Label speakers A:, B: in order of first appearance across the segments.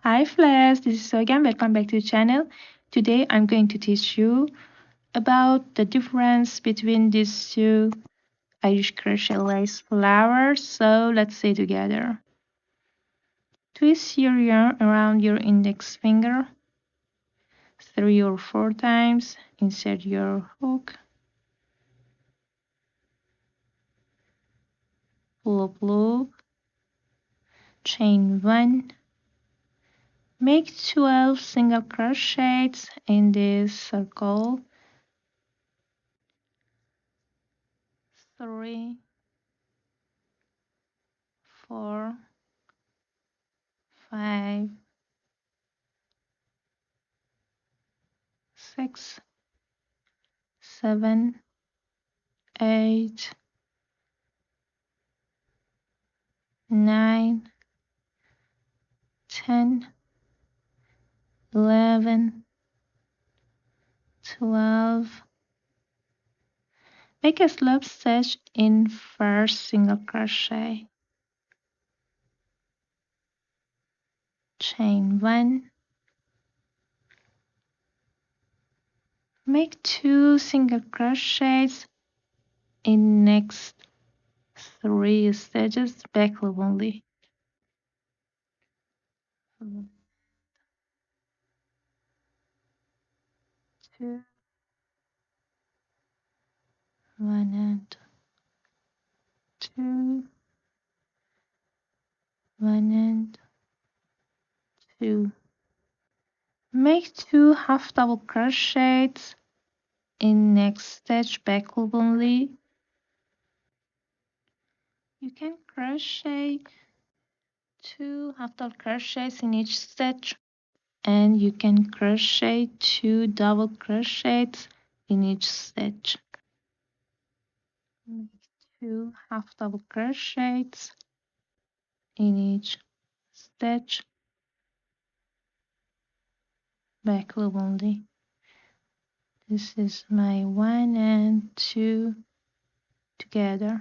A: Hi Flash, this is Sogan. Welcome back to the channel. Today I'm going to teach you about the difference between these two Irish crochet lace flowers. So let's say together. Twist your yarn around your index finger 3 or 4 times. Insert your hook. Loop loop. Chain 1. Make 12 single crochets in this circle. 3, 4, 5, 6, 7, 8, 9, 10, 11, 12. Make a slip stitch in first single crochet. Chain 1. Make 2 single crochets in next 3 stitches, back loop only. 2, 1 and 2, 1 and 2. Make 2 half double crochets in next stitch, back loop only. You can crochet 2 half double crochets in each stitch, and you can crochet 2 double crochets in each stitch. Make 2 half double crochets in each stitch, back loop only. This is my 1 and 2 together.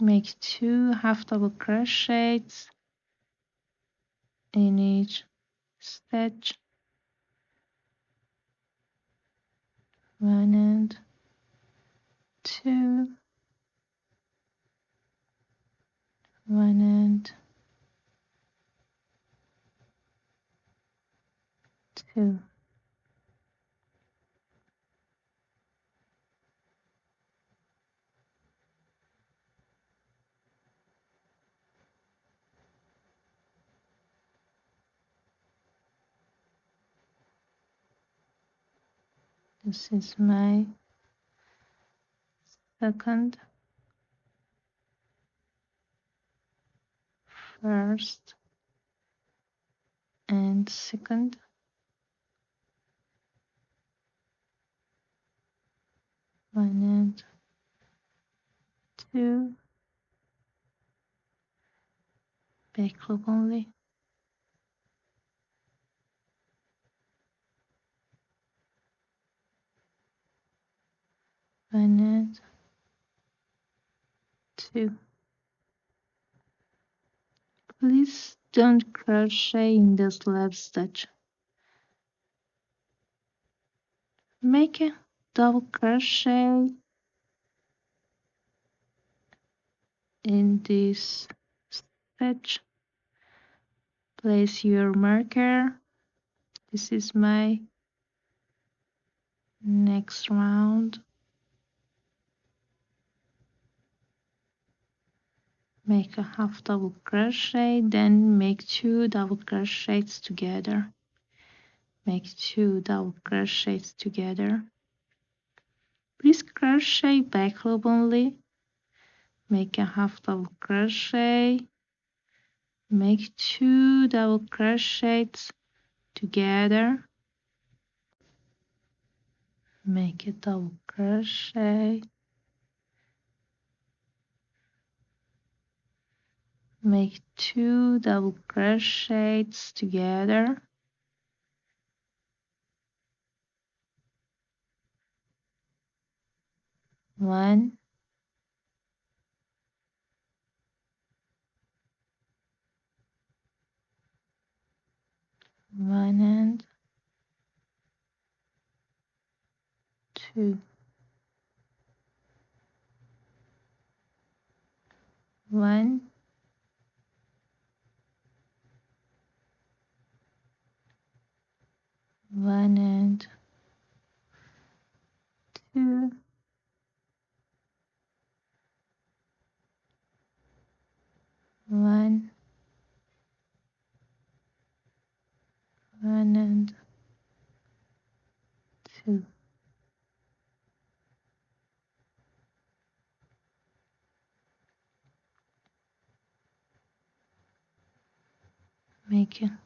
A: Make 2 half double crochets in each stitch, 1 and 2, 1 and 2. This is my second, first, and second, 1 and 2, back loop only. One and 2. Please don't crochet in the slab stitch. Make a double crochet in this stitch. Place your marker. This is my next round. Make a half double crochet, then make 2 double crochets together. Make 2 double crochets together. Please crochet back loop only. Make a half double crochet. Make 2 double crochets together. Make a double crochet. Make 2 double crochets together. One, 2, 1, 1 and 2, 1, 1 and 2. Make a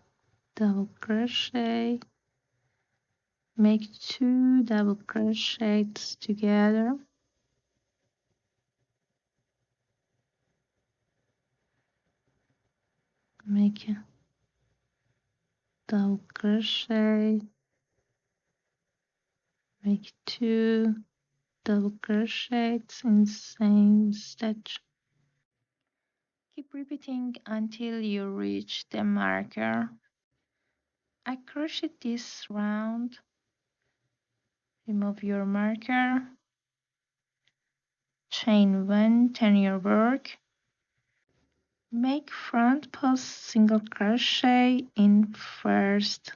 A: double crochet, make 2 double crochets together, make a double crochet, make 2 double crochets in the same stitch. Keep repeating until you reach the marker. I crochet this round, remove your marker, chain 1, turn your work, make front post single crochet in first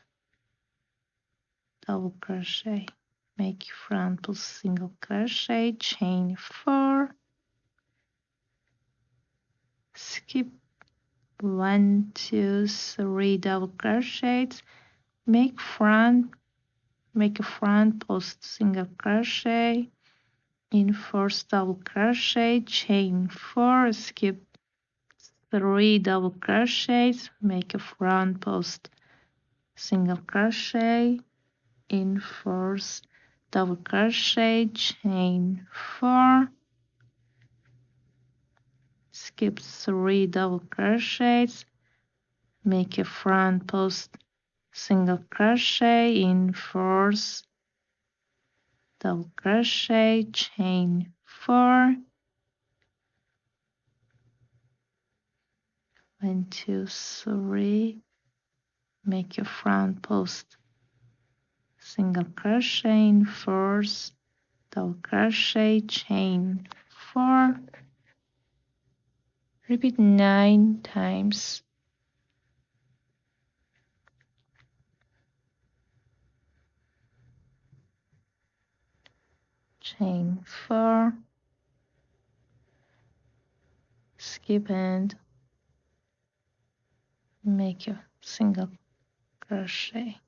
A: double crochet, make front post single crochet, chain 4, skip 1, 2, 3 double crochets, make a front post single crochet in first double crochet, chain 4, skip 3 double crochets, make a front post single crochet in first double crochet, chain 4, skip 3 double crochets, make a front post single crochet in first double crochet, chain 4, 1, 2, 3, make a front post single crochet in first double crochet, chain 4, repeat 9 times. Chain 4, skip and make a single crochet,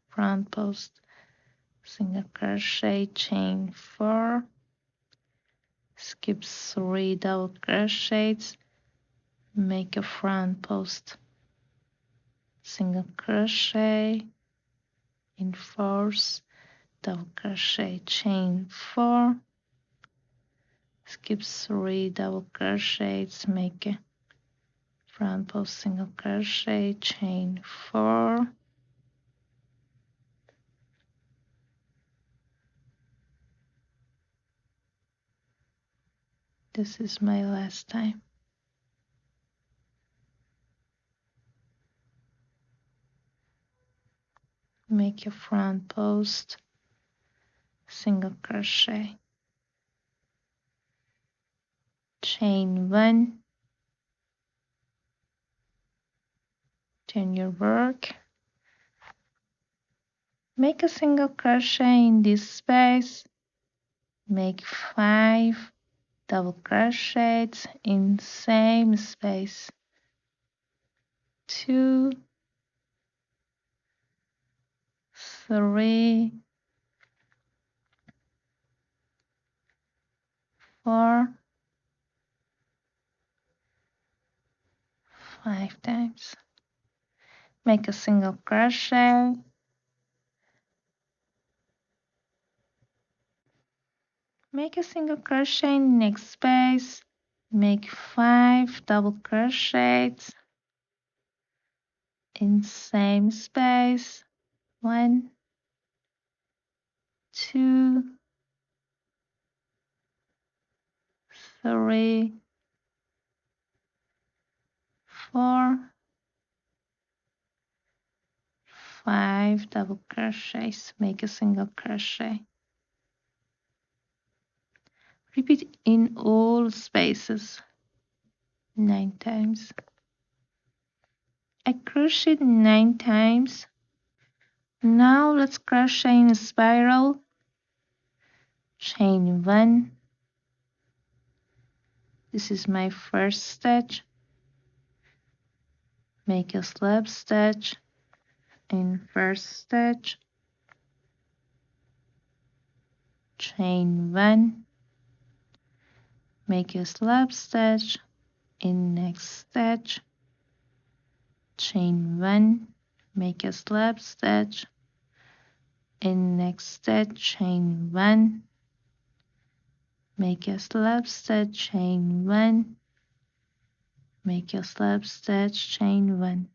A: front post single crochet, chain 4, skip 3 double crochets, make a front post single crochet in first double crochet, chain 4, skip 3 double crochets, make a front post single crochet, chain 4, this is my last time. Make a front post single crochet, chain 1, turn your work, make a single crochet in this space, make 5 double crochets in same space, 2, 3, 4, 5 times. Make a single crochet, make a single crochet in next space, make 5 double crochets in same space, 1, 2, 3, 4, 5 double crochets, make a single crochet, Repeat in all spaces 9 times. I crocheted 9 times. Now let's crochet in a spiral. Chain 1. This is my first stitch. Make a slip stitch in first stitch. Chain 1. Make a slip stitch in next stitch. Chain 1. Make a slip stitch in next stitch. Chain 1. Make a slip stitch, chain 1. Make a slip stitch, chain 1.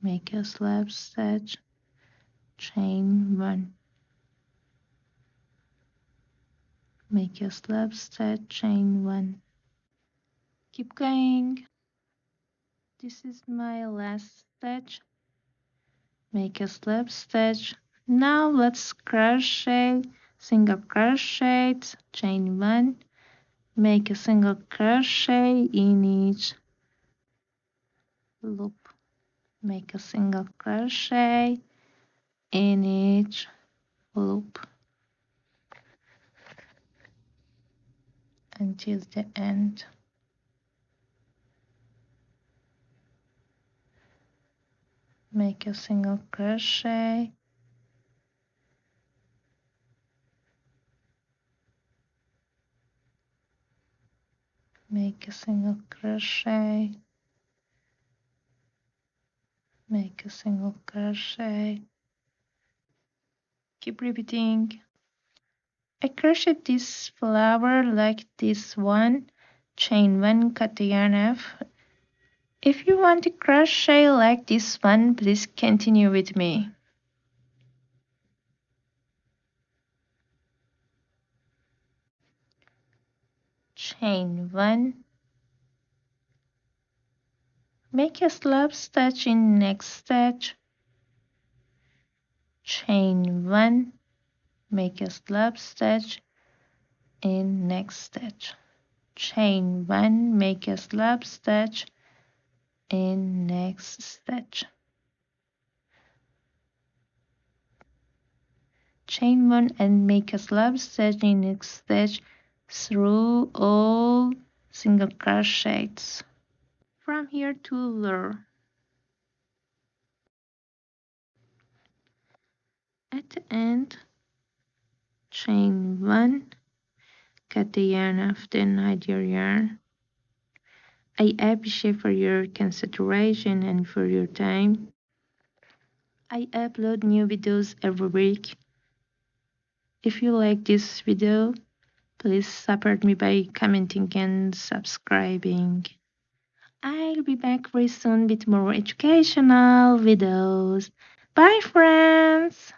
A: Make a slip stitch, chain 1. Make a slip stitch, chain 1. Keep going. This is my last stitch. Make a slip stitch. Now let's crochet, single crochet, chain 1. Make a single crochet in each loop. Make a single crochet in each loop until the end. Make a single crochet, make a single crochet, make a single crochet. Keep repeating. I crocheted this flower like this one, chain 1, cut the yarn off. If you want to crochet like this one, please continue with me. Chain 1. Make a slip stitch in next stitch. Chain 1. Make a slip stitch in next stitch. Chain 1. Make a slip stitch in next stitch. Chain 1 and make a slip stitch in next stitch through all single crochets. From here to lure. At the end, chain 1, cut the yarn off, then hide your yarn. I appreciate for your consideration and for your time. I upload new videos every week. If you like this video, please support me by commenting and subscribing. I'll be back very soon with more educational videos. Bye friends!